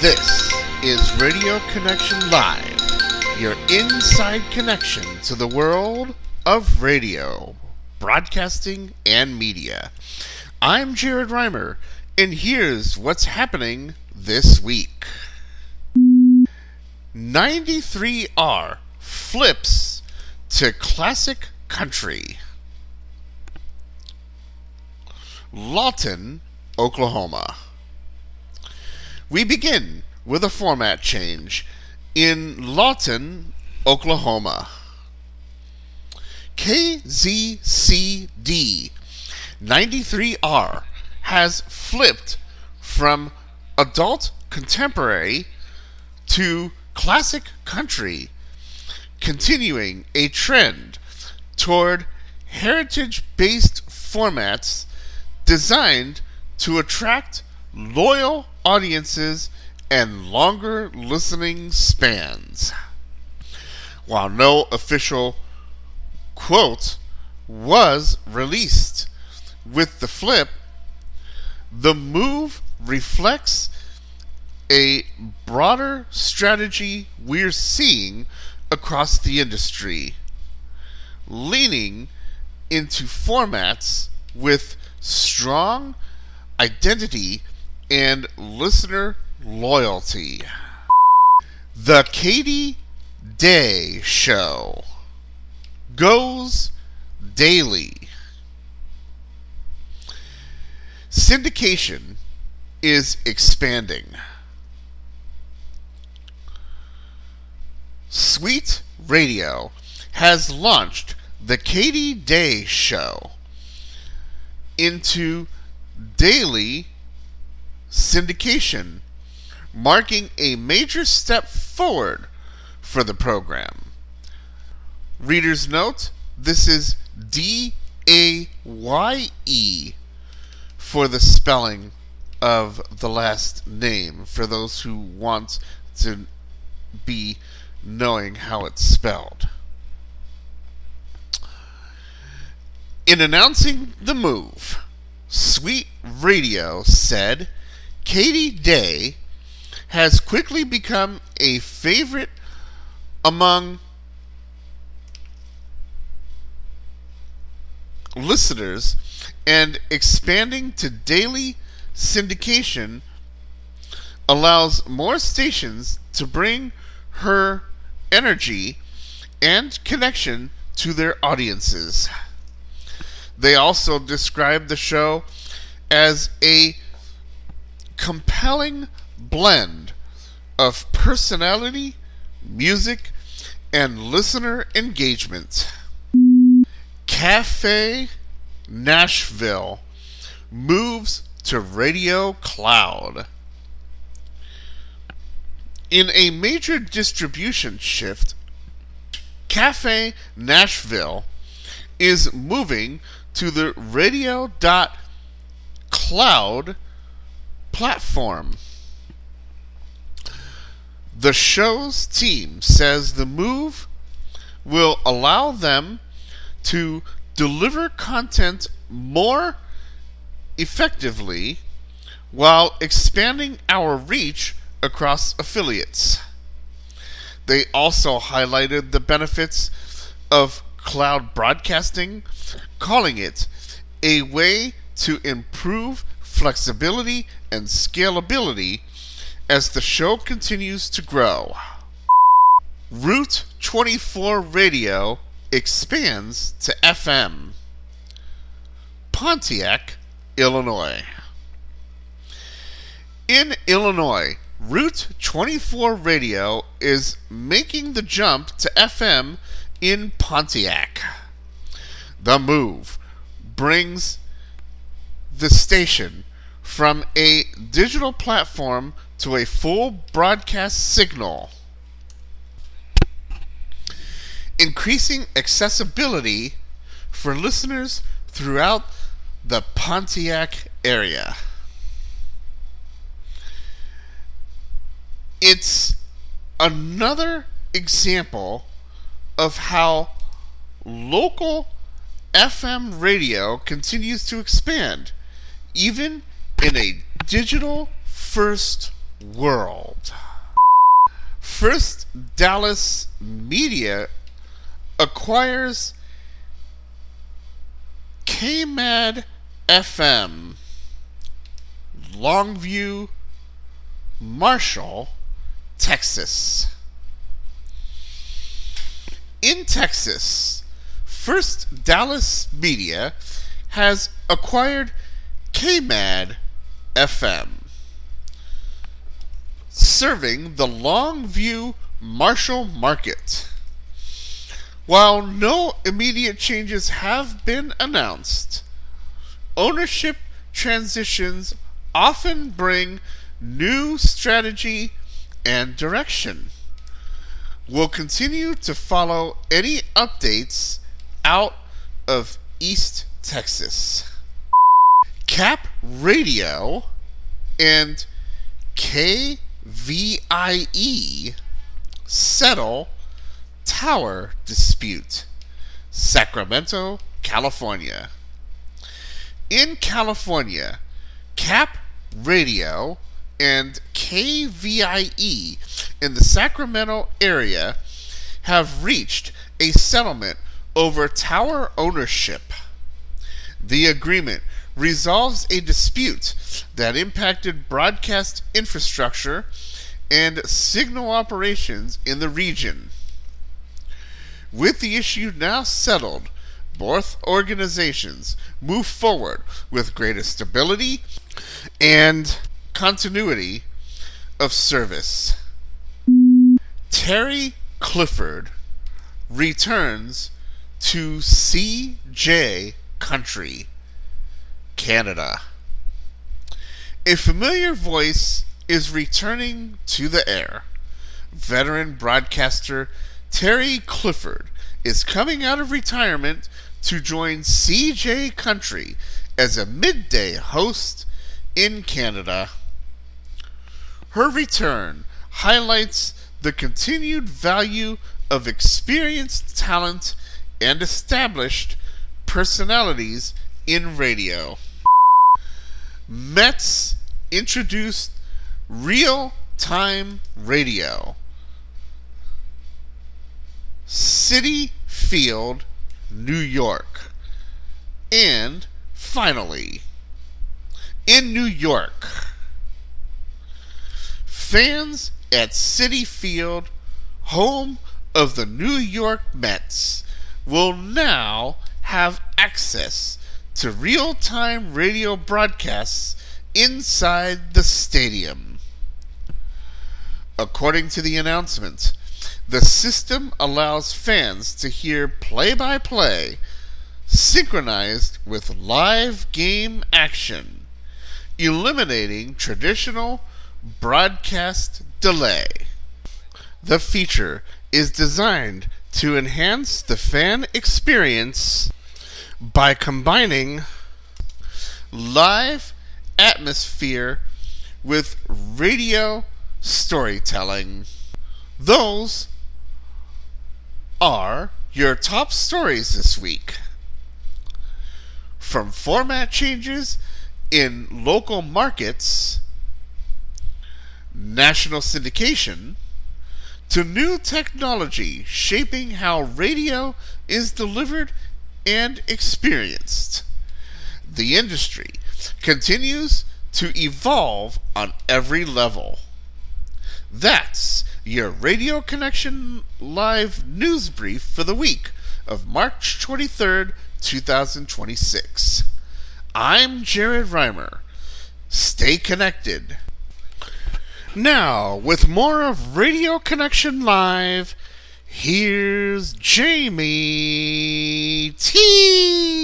This is Radio Connection Live, your inside connection to the world of radio, broadcasting, and media. I'm Jared Reimer, and here's what's happening this week. 93R flips to classic country. Lawton, Oklahoma. We begin with a format change in Lawton, Oklahoma. KZCD 93R has flipped from adult contemporary to classic country, continuing a trend toward heritage-based formats designed to attract loyal audiences and longer listening spans. While no official quote was released with the flip, the move reflects a broader strategy we're seeing across the industry, leaning into formats with strong identity and listener loyalty. The Katie Day Show goes daily. Syndication is expanding. Sweet Radio has launched the Katie Day Show into daily syndication, marking a major step forward for the program. Readers note, this is DAYE for the spelling of the last name, for those who want to be knowing how it's spelled. In announcing the move, Sweet Radio said, Katie Day has quickly become a favorite among listeners, and expanding to daily syndication allows more stations to bring her energy and connection to their audiences. They also described the show as a compelling blend of personality, music, and listener engagement. Cafe Nashville moves to Radio Cloud. In a major distribution shift, Cafe Nashville is moving to the Radio.Cloud platform. The show's team says the move will allow them to deliver content more effectively while expanding our reach across affiliates. They also highlighted the benefits of cloud broadcasting, calling it a way to improve flexibility and scalability as the show continues to grow. Route 24 Radio expands to FM. Pontiac, Illinois. In Illinois, Route 24 Radio is making the jump to FM in Pontiac. The move brings the station from a digital platform to a full broadcast signal, increasing accessibility for listeners throughout the Pontiac area. It's another example of how local FM radio continues to expand, even in a digital-first world. First Dallas Media acquires KMAD FM, Longview, Marshall, Texas. In Texas, First Dallas Media has acquired KMAD FM, serving the Longview Marshall market. While no immediate changes have been announced, ownership transitions often bring new strategy and direction. We'll continue to follow any updates out of East Texas. Cap Radio and KVIE settle tower dispute. Sacramento, California. In California, Cap Radio and KVIE in the Sacramento area have reached a settlement over tower ownership. The agreement resolves a dispute that impacted broadcast infrastructure and signal operations in the region. With the issue now settled, both organizations move forward with greater stability and continuity of service. Terry Clifford returns to CJ Country, Canada. A familiar voice is returning to the air. Veteran broadcaster Terry Clifford is coming out of retirement to join CJ Country as a midday host in Canada. Her return highlights the continued value of experienced talent and established personalities in radio. Mets introduced real-time radio. Citi Field, New York. And finally, in New York, fans at Citi Field, home of the New York Mets, will now have access to real-time radio broadcasts inside the stadium. According to the announcement, the system allows fans to hear play-by-play synchronized with live game action, eliminating traditional broadcast delay. The feature is designed to enhance the fan experience by combining live atmosphere with radio storytelling. Those are your top stories this week. From format changes in local markets, national syndication, to new technology shaping how radio is delivered and experienced, the industry continues to evolve on every level. That's your Radio Connection Live news brief for the week of March 23rd, 2026. I'm Jared Reimer. Stay connected. Now, with more of Radio Connection Live, here's Jamie T.